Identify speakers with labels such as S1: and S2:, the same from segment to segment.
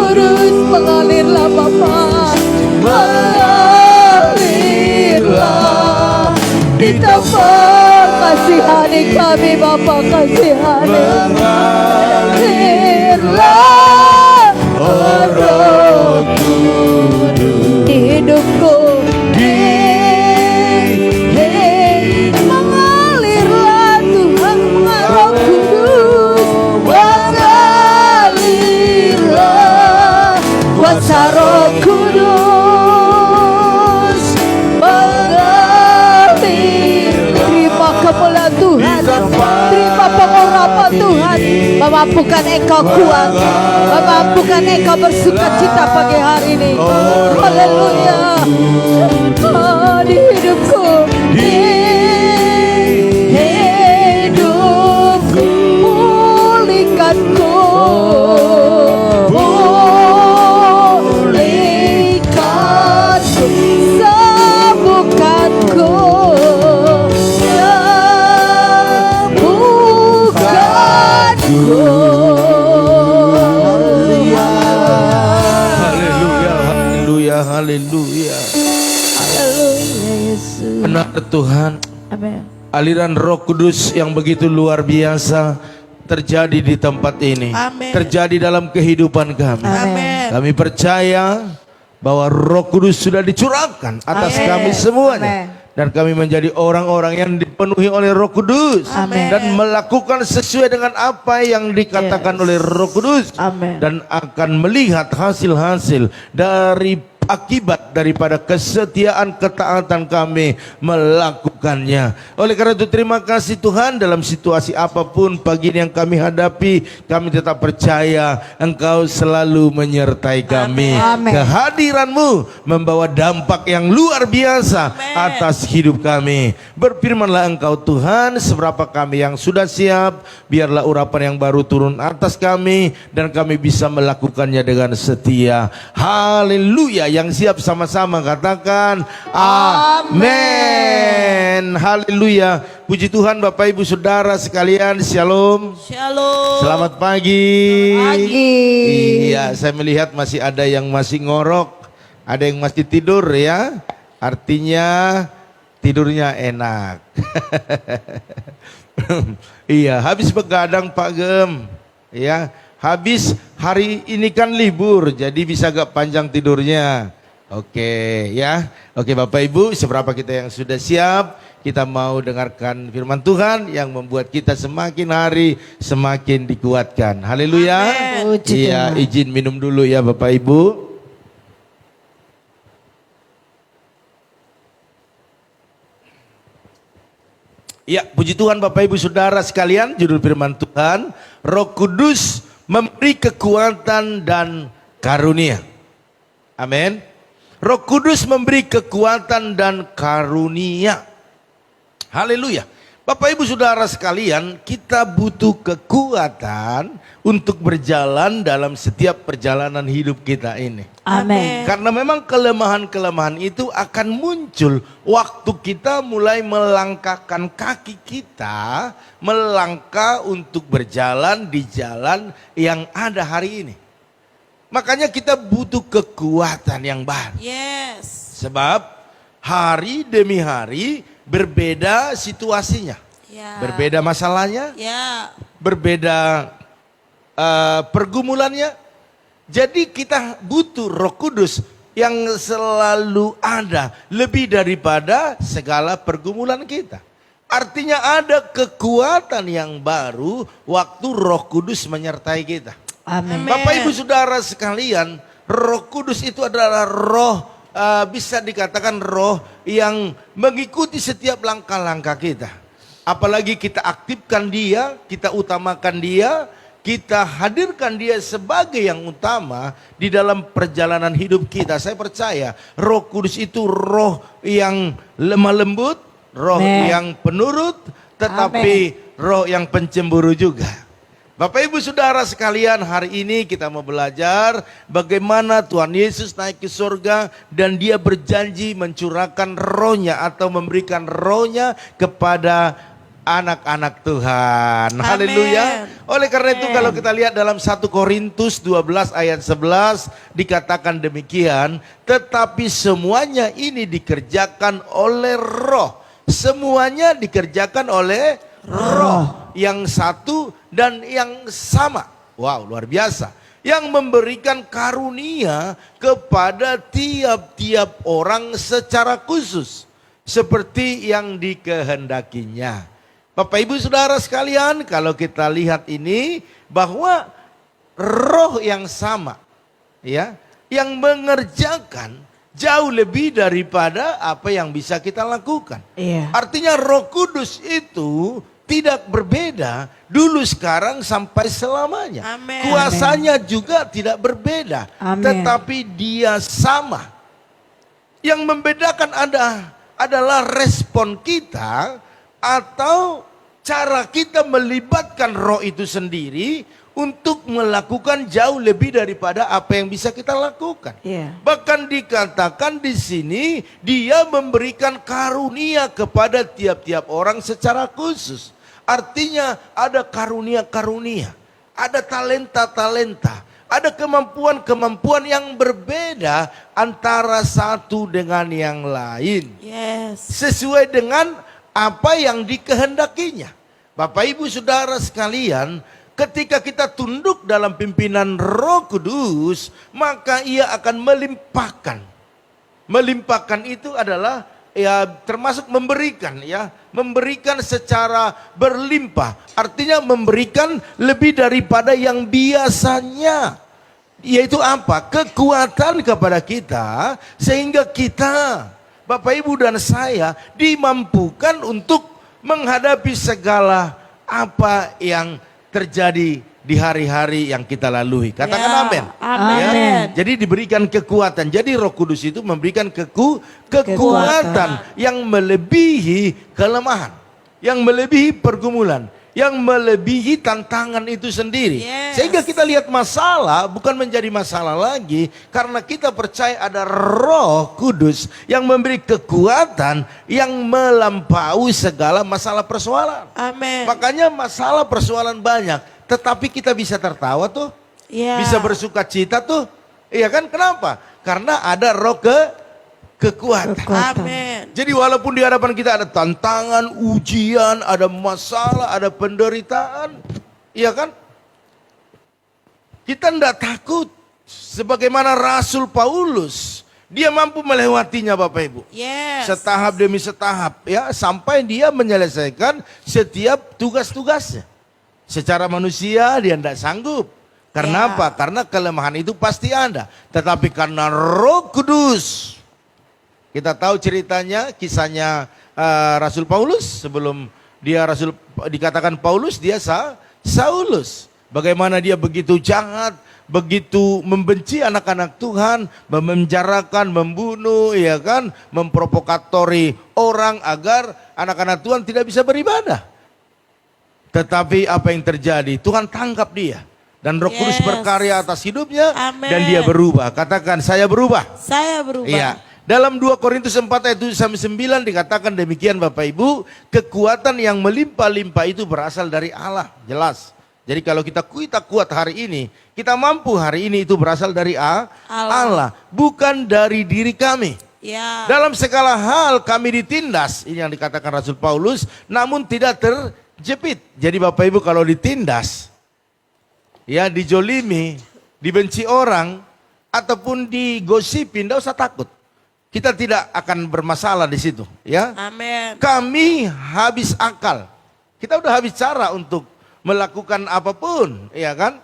S1: Kudus, mengalirlah Bapa, mengalirlah di tempat kasihani kami Bapa, kasihani. Mengalirlah Roh Kudus di hidupku. Mengalirlah Tuhan, Roh Kudus, mengalirlah kuasa Roh Kudus, mengalir. Terima kemuliaan Tuhan, terima pengurapan Tuhan. Memampukan Engkau kuat, memampukan Engkau bersuka cita pagi hari ini. Haleluya. Di hidupku, di hidupku, pulihkanku, pulihkanku, sembuhkanku, sembuhkanku.
S2: Haleluya, haleluya.
S1: Haleluya Yesus.
S2: Benar Tuhan,
S1: Amin.
S2: aliran Roh Kudus yang begitu luar biasa terjadi di tempat ini.
S3: Amin.
S2: Terjadi dalam kehidupan kami.
S3: Amin.
S2: Kami percaya bahwa Roh Kudus sudah dicurahkan atas
S3: Amin.
S2: kami semuanya.
S1: Amin.
S2: Dan kami menjadi orang-orang yang dipenuhi oleh Roh Kudus.
S1: Amin.
S2: Dan melakukan sesuai dengan apa yang dikatakan
S1: Yes.
S2: oleh Roh Kudus.
S1: Amin.
S2: Dan akan melihat hasil-hasil dari akibat daripada kesetiaan ketaatan kami melakukannya. Oleh karena itu terima kasih Tuhan, dalam situasi apapun pagi ini yang kami hadapi, kami tetap percaya Engkau selalu menyertai kami.
S1: Amin.
S2: Kehadiran-Mu membawa dampak yang luar biasa atas hidup kami. Berfirmanlah Engkau Tuhan, seberapa kami yang sudah siap, biarlah urapan yang baru turun atas kami dan kami bisa melakukannya dengan setia. Haleluya. Yang siap sama-sama katakan amin. Haleluya. Puji Tuhan Bapak Ibu Saudara sekalian, shalom.
S3: Shalom.
S2: Selamat pagi.
S1: Pagi.
S2: Iya, saya melihat masih ada yang masih ngorok, ada yang masih tidur ya. Artinya tidurnya enak. Iya, habis begadang Pak Gem. Ya, habis hari ini kan libur, jadi bisa agak panjang tidurnya. Oke, ya. Oke Bapak Ibu, seberapa kita yang sudah siap, kita mau dengarkan firman Tuhan yang membuat kita semakin hari semakin dikuatkan. Haleluya.
S1: Puji
S2: Iya,
S1: Tuhan.
S2: izin minum dulu ya Bapak Ibu. Ya, puji Tuhan Bapak Ibu Saudara sekalian, judul firman Tuhan, Roh Kudus memberi kekuatan dan karunia. Amin. Roh Kudus memberi kekuatan dan karunia. Haleluya. Bapak Ibu Saudara sekalian, kita butuh kekuatan untuk berjalan dalam setiap perjalanan hidup kita ini.
S1: Amin.
S2: Karena memang kelemahan-kelemahan itu akan muncul waktu kita mulai melangkahkan kaki kita, melangkah untuk berjalan di jalan yang ada hari ini. Makanya kita butuh kekuatan yang baru.
S3: Yes.
S2: Sebab hari demi hari berbeda situasinya,
S3: Ya.
S2: berbeda masalahnya,
S3: Ya.
S2: berbeda pergumulannya. Jadi kita butuh Roh Kudus yang selalu ada, lebih daripada segala pergumulan kita. Artinya ada kekuatan yang baru waktu Roh Kudus menyertai kita.
S1: Amin.
S2: Bapak Ibu Saudara sekalian, Roh Kudus itu adalah roh, bisa dikatakan roh yang mengikuti setiap langkah-langkah kita. Apalagi kita aktifkan dia, kita utamakan dia, kita hadirkan dia sebagai yang utama di dalam perjalanan hidup kita. Saya percaya Roh Kudus itu roh yang lemah lembut, roh
S1: Amen.
S2: yang penurut, tetapi roh yang pencemburu juga. Bapak Ibu Saudara sekalian, hari ini kita mau belajar bagaimana Tuhan Yesus naik ke surga dan dia berjanji mencurahkan rohnya atau memberikan rohnya kepada anak-anak Tuhan.
S3: Amin.
S2: Haleluya. Oleh karena itu kalau kita lihat dalam 1 Korintus 12 ayat 11 dikatakan demikian, tetapi semuanya ini dikerjakan oleh Roh. Semuanya dikerjakan oleh Roh yang satu dan yang sama. Wow, luar biasa. Yang memberikan karunia kepada tiap-tiap orang secara khusus, seperti yang dikehendakinya. Bapak Ibu Saudara sekalian, kalau kita lihat ini bahwa roh yang sama ya, yang mengerjakan jauh lebih daripada apa yang bisa kita lakukan.
S1: Iya.
S2: Artinya Roh Kudus itu tidak berbeda dulu, sekarang, sampai selamanya.
S3: Amin.
S2: Kuasanya juga tidak berbeda,
S1: Amin.
S2: tetapi dia sama. Yang membedakan adalah respon kita atau cara kita melibatkan roh itu sendiri untuk melakukan jauh lebih daripada apa yang bisa kita lakukan.
S1: Iya.
S2: Bahkan dikatakan di sini dia memberikan karunia kepada tiap-tiap orang secara khusus. Artinya ada karunia-karunia, ada talenta-talenta, ada kemampuan-kemampuan yang berbeda antara satu dengan yang lain.
S3: Yes.
S2: Sesuai dengan apa yang dikehendakinya. Bapak Ibu Saudara sekalian, ketika kita tunduk dalam pimpinan Roh Kudus, maka ia akan melimpahkan. Melimpahkan itu adalah ya termasuk memberikan ya, memberikan secara berlimpah. Artinya memberikan lebih daripada yang biasanya. Yaitu apa? Kekuatan kepada kita sehingga kita, Bapak Ibu dan saya, dimampukan untuk menghadapi segala apa yang terjadi di hari-hari yang kita lalui. Katakan
S3: Ya,
S2: amin.
S3: amin.
S2: Ya. Jadi diberikan kekuatan. Jadi Roh Kudus itu memberikan kekuatan yang melebihi kelemahan, yang melebihi pergumulan, yang melebihi tantangan itu sendiri.
S3: Yes.
S2: Sehingga kita lihat masalah bukan menjadi masalah lagi karena kita percaya ada Roh Kudus yang memberi kekuatan yang melampaui segala masalah persoalan.
S3: Amin.
S2: Makanya masalah persoalan banyak, tetapi kita bisa tertawa tuh,
S3: Ya.
S2: bisa bersuka cita tuh. Iya kan? Kenapa? Karena ada roh kekuatan.
S3: Amin.
S2: Jadi walaupun di hadapan kita ada tantangan, ujian, ada masalah, ada penderitaan, iya kan? Kita tidak takut. Sebagaimana Rasul Paulus, dia mampu melewatinya Bapak Ibu.
S3: Yes.
S2: Setahap demi setahap ya, sampai dia menyelesaikan setiap tugas-tugasnya. Secara manusia dia tidak sanggup. Karena
S3: Ya.
S2: apa? Karena kelemahan itu pasti ada. Tetapi karena Roh Kudus, kita tahu ceritanya, kisahnya Rasul Paulus. Sebelum dia Rasul dikatakan Paulus, dia Saulus. Bagaimana dia begitu jahat, begitu membenci anak-anak Tuhan, memenjarakan, membunuh, ya kan, memprovokatori orang agar anak-anak Tuhan tidak bisa beribadah. Tetapi apa yang terjadi? Tuhan tangkap dia. Dan Roh Kudus
S3: Yes.
S2: berkarya atas hidupnya.
S3: Amin.
S2: Dan dia berubah. Katakan, saya berubah.
S3: Saya berubah.
S2: Iya. Dalam 2 Korintus 4 ayat 7-9 dikatakan demikian Bapak Ibu. Kekuatan yang melimpah-limpah itu berasal dari Allah. Jelas. Jadi kalau kita kuat hari ini, kita mampu hari ini, itu berasal dari Allah. Bukan dari diri kami.
S3: Ya.
S2: Dalam segala hal kami ditindas. Ini yang dikatakan Rasul Paulus. Namun tidak terjepit. Jadi Bapak Ibu kalau ditindas, ya dijolimi, dibenci orang, ataupun digosipin, tidak usah takut. Kita tidak akan bermasalah di situ, ya.
S3: Amin.
S2: Kami habis akal. Kita udah habis cara untuk melakukan apapun, ya kan?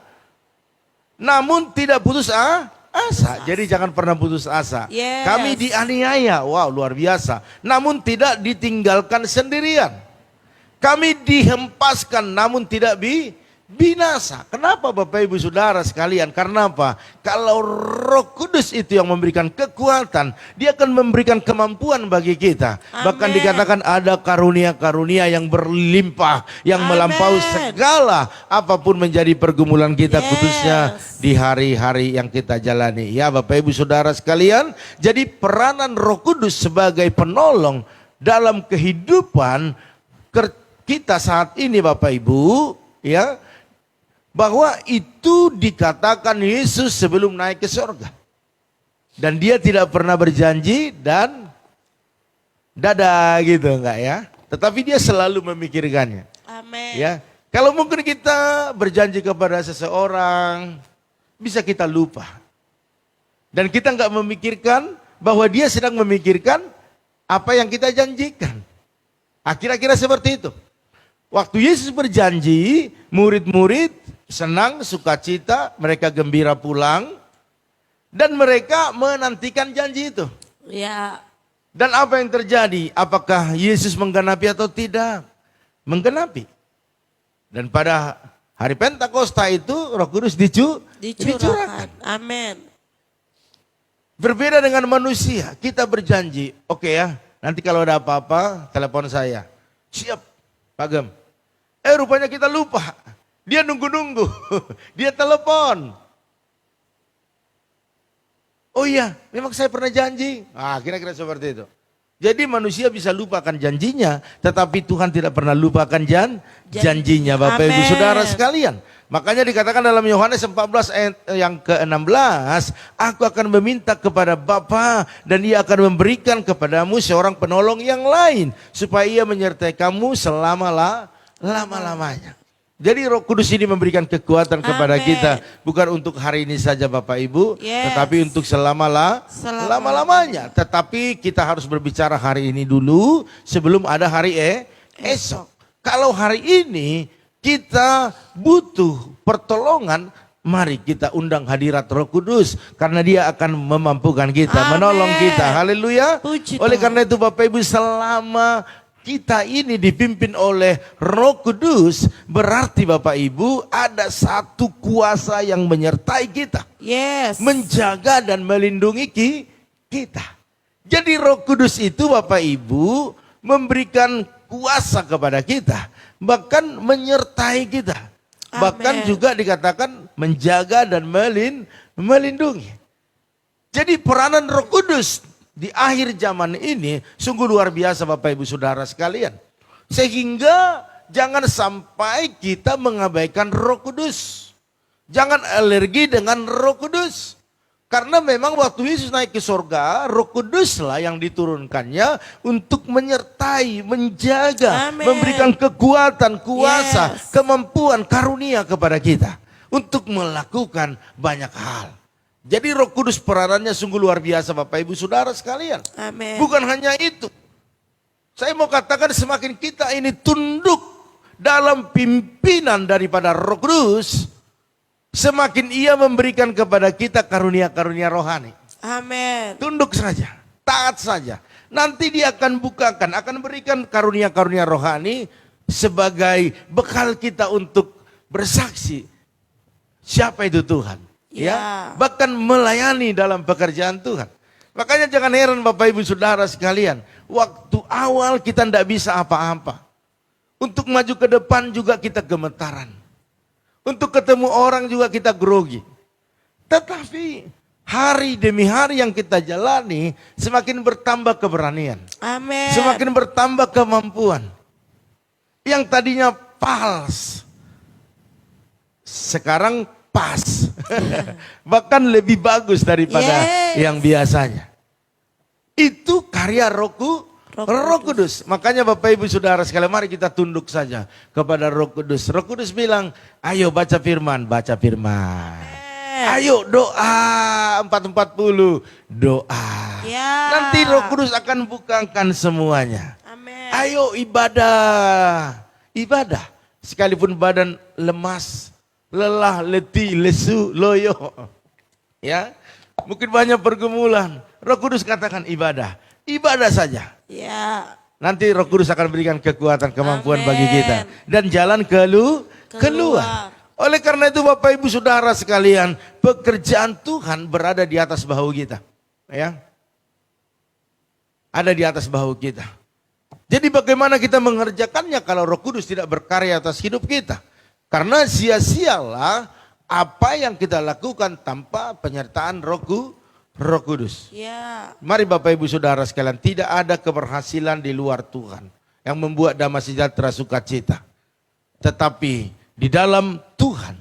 S2: Namun tidak putus asa. Jadi jangan pernah putus asa.
S3: Yes.
S2: Kami dianiaya, wow luar biasa. Namun tidak ditinggalkan sendirian. Kami dihempaskan namun tidak binasa. Kenapa Bapak Ibu Saudara sekalian? Karena apa? Kalau Roh Kudus itu yang memberikan kekuatan, dia akan memberikan kemampuan bagi kita. Bahkan
S3: Amin.
S2: dikatakan ada karunia-karunia yang berlimpah, yang
S3: Amin.
S2: melampaui segala apapun menjadi pergumulan kita,
S3: Yes.
S2: khususnya di hari-hari yang kita jalani. Ya Bapak Ibu Saudara sekalian, jadi peranan Roh Kudus sebagai penolong dalam kehidupan kita saat ini Bapak Ibu, ya, bahwa itu dikatakan Yesus sebelum naik ke surga. Dan dia tidak pernah berjanji dan dadah gitu enggak ya. Tetapi dia selalu memikirkannya.
S3: Amin.
S2: Ya. Kalau mungkin kita berjanji kepada seseorang, bisa kita lupa. Dan kita enggak memikirkan bahwa dia sedang memikirkan apa yang kita janjikan. Kira-kira seperti itu. Waktu Yesus berjanji, murid-murid senang, sukacita, mereka gembira pulang. Dan mereka menantikan janji itu.
S3: Ya.
S2: Dan apa yang terjadi? Apakah Yesus menggenapi atau tidak? Menggenapi. Dan pada hari Pentakosta itu Roh Kudus dicurahkan.
S3: Amin.
S2: Berbeda dengan manusia, kita berjanji, oke ya, nanti kalau ada apa-apa, telepon saya. Siap, Pak Gem. Rupanya kita lupa. Dia nunggu-nunggu. Dia telepon. Oh iya, memang saya pernah janji. Kira-kira seperti itu. Jadi manusia bisa lupakan janjinya, tetapi Tuhan tidak pernah lupakan janjinya. Bapak Ibu Saudara sekalian. Makanya dikatakan dalam Yohanes 14 ayat yang ke-16, aku akan meminta kepada Bapa dan Ia akan memberikan kepadamu seorang penolong yang lain, supaya Ia menyertai kamu selama-lamanya. Jadi Roh Kudus ini memberikan kekuatan kepada kita, bukan untuk hari ini saja Bapak Ibu, tetapi untuk selama-lamanya. Tetapi kita harus berbicara hari ini dulu sebelum ada hari esok. Kalau hari ini kita butuh pertolongan, mari kita undang hadirat Roh Kudus, karena Dia akan memampukan kita, menolong kita. Haleluya. Oleh karena itu Bapak Ibu, selama kita ini dipimpin oleh Roh Kudus, berarti Bapak Ibu ada satu kuasa yang menyertai kita.
S3: Yes.
S2: Menjaga dan melindungi kita. Jadi Roh Kudus itu Bapak Ibu memberikan kuasa kepada kita, bahkan menyertai kita. Bahkan juga dikatakan menjaga dan melindungi. Jadi peranan Roh Kudus di akhir zaman ini sungguh luar biasa Bapak Ibu Saudara sekalian. Sehingga jangan sampai kita mengabaikan Roh Kudus. Jangan alergi dengan Roh Kudus. Karena memang waktu Yesus naik ke surga, Roh Kuduslah yang diturunkannya untuk menyertai, menjaga, memberikan kekuatan, kuasa, kemampuan, karunia kepada kita untuk melakukan banyak hal. Jadi Roh Kudus peranannya sungguh luar biasa Bapak Ibu Saudara sekalian.
S3: Amin.
S2: Bukan hanya itu. Saya mau katakan semakin kita ini tunduk dalam pimpinan daripada Roh Kudus, semakin Ia memberikan kepada kita karunia-karunia rohani.
S3: Amin.
S2: Tunduk saja, taat saja. Nanti Dia akan bukakan, akan berikan karunia-karunia rohani sebagai bekal kita untuk bersaksi. Siapa itu Tuhan? Ya, bahkan melayani dalam pekerjaan Tuhan. Makanya jangan heran Bapak Ibu Saudara sekalian, waktu awal kita tidak bisa apa-apa. Untuk maju ke depan juga kita gemetaran. Untuk ketemu orang juga kita grogi. Tetapi hari demi hari yang kita jalani, semakin bertambah keberanian.
S3: Amin.
S2: Semakin bertambah kemampuan. Yang tadinya fals, sekarang pas. Bahkan lebih bagus daripada yang biasanya. Itu karya Roh Kudus. Makanya Bapak Ibu Saudara sekalian, mari kita tunduk saja kepada Roh Kudus. Roh Kudus bilang, ayo baca firman, baca firman. Ayo doa 440, doa. Nanti Roh Kudus akan bukakan semuanya.
S3: Amin.
S2: Ayo ibadah. Ibadah. Sekalipun badan lemas, lelah, letih, lesu, loyo. Ya, mungkin banyak pergumulan. Roh Kudus katakan ibadah. Ibadah saja.
S3: Ya.
S2: Nanti Roh Kudus akan berikan kekuatan, kemampuan bagi kita. Dan jalan keluar. Oleh karena itu Bapak Ibu Saudara sekalian, pekerjaan Tuhan berada di atas bahu kita. Ya. Ada di atas bahu kita. Jadi bagaimana kita mengerjakannya kalau Roh Kudus tidak berkarya atas hidup kita? Karena sia-sialah apa yang kita lakukan tanpa penyertaan Roh Kudus.
S3: Ya.
S2: Mari Bapak Ibu Saudara sekalian, tidak ada keberhasilan di luar Tuhan yang membuat damai sejahtera sukacita. Tetapi di dalam Tuhan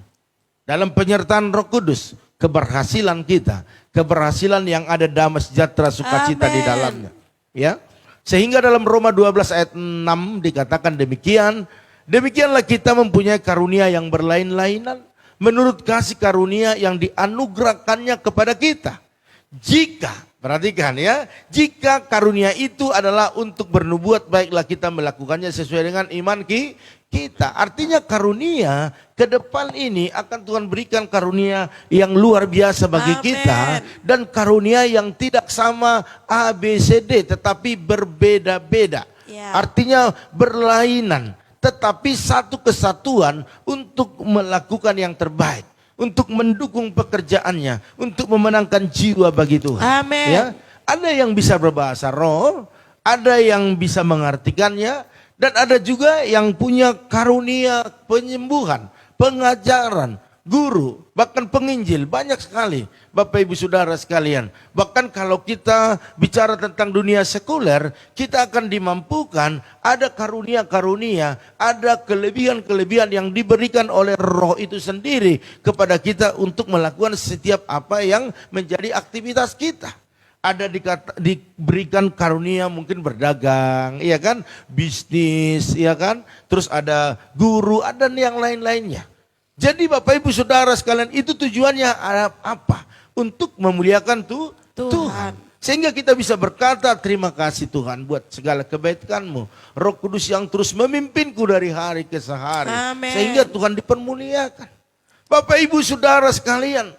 S2: dalam penyertaan Roh Kudus, keberhasilan kita, keberhasilan yang ada damai sejahtera sukacita di
S3: Amin.
S2: dalamnya. Ya. Sehingga dalam Roma 12 ayat 6 dikatakan demikian, demikianlah kita mempunyai karunia yang berlain-lainan menurut kasih karunia yang dianugerahkannya kepada kita. Jika, perhatikan ya, jika karunia itu adalah untuk bernubuat, baiklah kita melakukannya sesuai dengan iman kita. Artinya karunia ke depan ini akan Tuhan berikan karunia yang luar biasa bagi
S3: Amin.
S2: kita. Dan karunia yang tidak sama A, B, C, D tetapi berbeda-beda.
S3: Ya.
S2: Artinya berlainan. Tetapi satu kesatuan untuk melakukan yang terbaik. Untuk mendukung pekerjaannya. Untuk memenangkan jiwa bagi Tuhan.
S3: Amin.
S2: Ya, ada yang bisa berbahasa roh. Ada yang bisa mengartikannya. Dan ada juga yang punya karunia penyembuhan, pengajaran, guru, bahkan penginjil. Banyak sekali Bapak Ibu Saudara sekalian. Bahkan kalau kita bicara tentang dunia sekuler, kita akan dimampukan ada karunia-karunia, ada kelebihan-kelebihan yang diberikan oleh roh itu sendiri kepada kita untuk melakukan setiap apa yang menjadi aktivitas kita. Ada diberikan karunia mungkin berdagang, iya kan, bisnis, iya kan, terus ada guru, ada yang lain-lainnya. Jadi Bapak Ibu Saudara sekalian, itu tujuannya apa? Untuk memuliakan Tuhan. Sehingga kita bisa berkata terima kasih Tuhan buat segala kebaikan-Mu. Roh Kudus yang terus memimpinku dari hari ke hari.
S3: Amin.
S2: Sehingga Tuhan dipermuliakan. Bapak Ibu Saudara sekalian,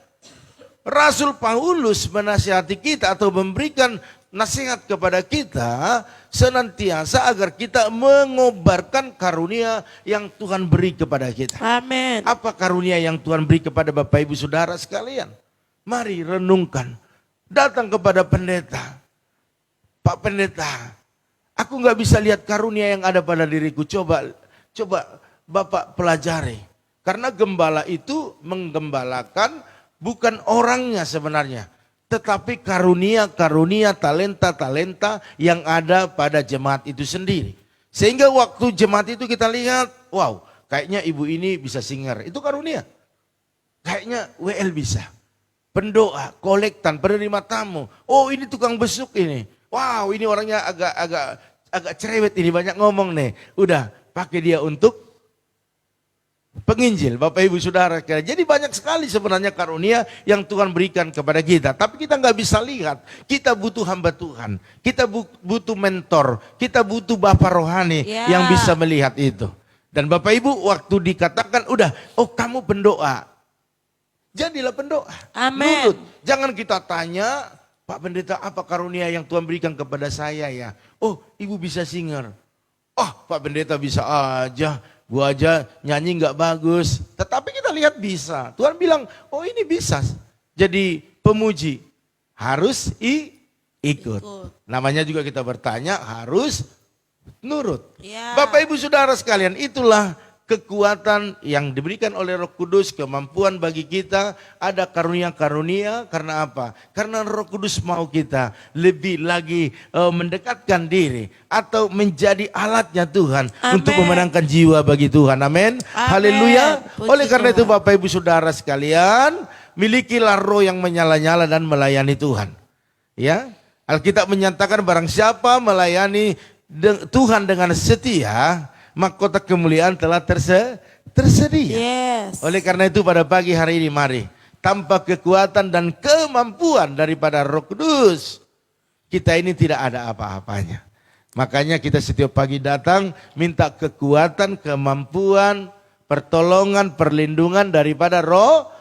S2: Rasul Paulus menasihati kita atau memberikan nasihat kepada kita senantiasa agar kita mengobarkan karunia yang Tuhan beri kepada kita.
S3: Amin.
S2: Apa karunia yang Tuhan beri kepada Bapak Ibu Saudara sekalian? Mari renungkan. Datang kepada pendeta. Pak Pendeta, aku nggak bisa lihat karunia yang ada pada diriku. Coba Bapak pelajari. Karena gembala itu menggembalakan bukan orangnya sebenarnya, tetapi karunia-karunia, talenta-talenta yang ada pada jemaat itu sendiri. Sehingga waktu jemaat itu kita lihat, wow, kayaknya ibu ini bisa singer, itu karunia. Kayaknya WL bisa. Pendoa, kolektan, penerima tamu. Oh, ini tukang besuk ini. Wow, ini orangnya agak cerewet ini, banyak ngomong nih. Udah, pakai dia untuk penginjil, Bapak Ibu Saudara. Jadi banyak sekali sebenarnya karunia yang Tuhan berikan kepada kita. Tapi kita nggak bisa lihat. Kita butuh hamba Tuhan. Kita butuh mentor. Kita butuh Bapak rohani yang bisa melihat itu. Dan Bapak Ibu waktu dikatakan udah, oh kamu pendoa. Jadilah pendoa.
S3: Amin.
S2: Nurut. Jangan kita tanya, Pak Pendeta apa karunia yang Tuhan berikan kepada saya ya. Oh ibu bisa singer. Oh Pak Pendeta bisa aja. Gua aja nyanyi nggak bagus, tetapi kita lihat bisa. Tuhan bilang, oh ini bisa. Jadi pemuji harus ikut. Namanya juga kita bertanya, harus nurut.
S3: Ya.
S2: Bapak Ibu Saudara sekalian, itulah kekuatan yang diberikan oleh Roh Kudus, kemampuan bagi kita. Ada karunia-karunia, karena apa? Karena Roh Kudus mau kita lebih lagi mendekatkan diri atau menjadi alatnya Tuhan.
S3: Amen.
S2: Untuk memenangkan jiwa bagi Tuhan. Amin. Haleluya.
S3: Puji
S2: Oleh karena itu
S3: Tuhan.
S2: Bapak Ibu Saudara sekalian, milikilah roh yang menyala-nyala dan melayani Tuhan. Ya, Alkitab menyatakan barang siapa melayani Tuhan dengan setia, mahkota kemuliaan telah tersedia.
S3: Yes.
S2: Oleh karena itu pada pagi hari ini mari, tanpa kekuatan dan kemampuan daripada Roh Kudus, kita ini tidak ada apa-apanya. Makanya kita setiap pagi datang minta kekuatan, kemampuan, pertolongan, perlindungan daripada Roh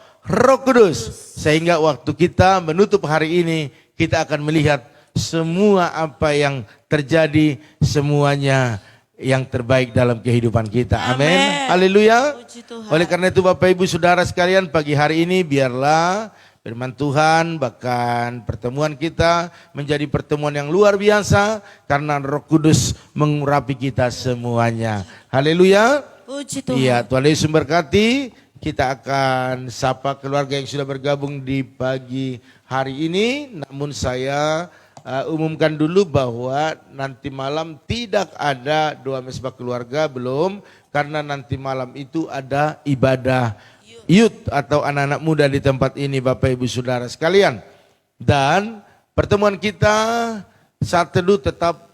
S2: Kudus. Sehingga waktu kita menutup hari ini, kita akan melihat semua apa yang terjadi, semuanya yang terbaik dalam kehidupan kita. Amin.
S3: Amin.
S2: Haleluya.
S3: Puji Tuhan.
S2: Oleh karena itu Bapak Ibu Saudara sekalian, pagi hari ini biarlah firman Tuhan bahkan pertemuan kita menjadi pertemuan yang luar biasa karena Roh Kudus mengurapi kita semuanya. Haleluya.
S3: Puji Tuhan.
S2: Iya, Tuhan Yesus memberkati. Kita akan sapa keluarga yang sudah bergabung di pagi hari ini. Namun saya umumkan dulu bahwa nanti malam tidak ada doa mesbah keluarga, belum, karena nanti malam itu ada ibadah youth atau anak-anak muda di tempat ini Bapak Ibu Saudara sekalian. Dan pertemuan kita saat teduh tetap